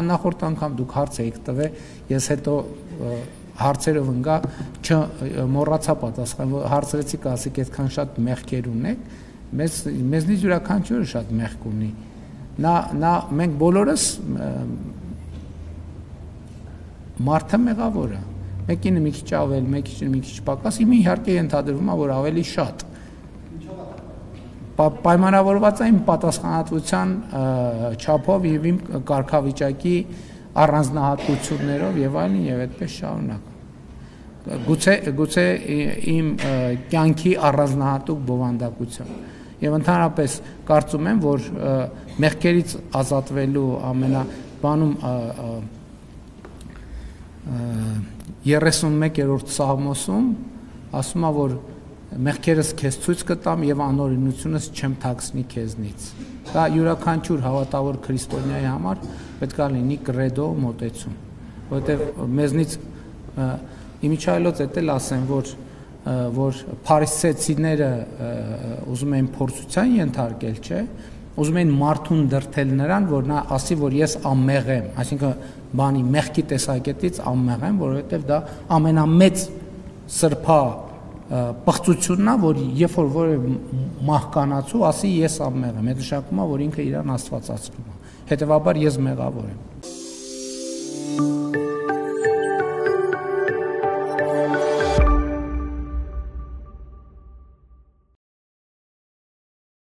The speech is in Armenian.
նախորդ անգամ դուք հարց եք տվել, ես հետո հարցերով ընկա, մոռացա պատասխանել, հարցրեցիք, ասեք, այդքան շատ մեղքեր ունեք, մեզնից յուրաքանչյուրը շատ մեղք ունի։ Մենք բոլորս մարդը մեղավոր է, մեկինը մի քիչ ավել, մեկինը մի քիչ պակաս, իմ իհարկե ենթադրվում է, որ ավելի շատ։ Պայմանավորված է իմ պատասխանատվության չափով եւ իմ կարգավիճակի առանձնահատկություններով եւ այլն եւ այդպես շարունակ։ Գուցե իմ կյանքի առանձնահատուկ բովանդակություն։ Եվ ընդհանրապես կարծում եմ, որ մեղքերից ազատվելու ամենաբանում 31-րդ Սաղմոսում ասում է, որ մեղքերս քեզ ցույց կտամ եւ անօրենությունս չեմ թաքցնի քեզնից։ Դա յուրաքանչյուր հավատավոր քրիստոնյայի համար պետք է լինի կրեդո մոտեցում, որովհետեւ մեզնից իմիջայլոց էլ ասեմ, որ փարիսեցիները ուզում են փորձության ենթարկել, չէ, ուզում են մարդուն դրթել նրան, որ նա ասի, որ ես անմեղ եմ, այսինքն բանի մեղքի տեսակետից անմեղ եմ, որովհետեւ դա ամենամեծ սրբա պղծությունն է, որ երբ որ որևէ մահկանացու ասի ես անմեղ եմ, այդ նշանակում է, որ ինքը իրան աստվածացնում է, հետևաբար ես մեղավոր եմ։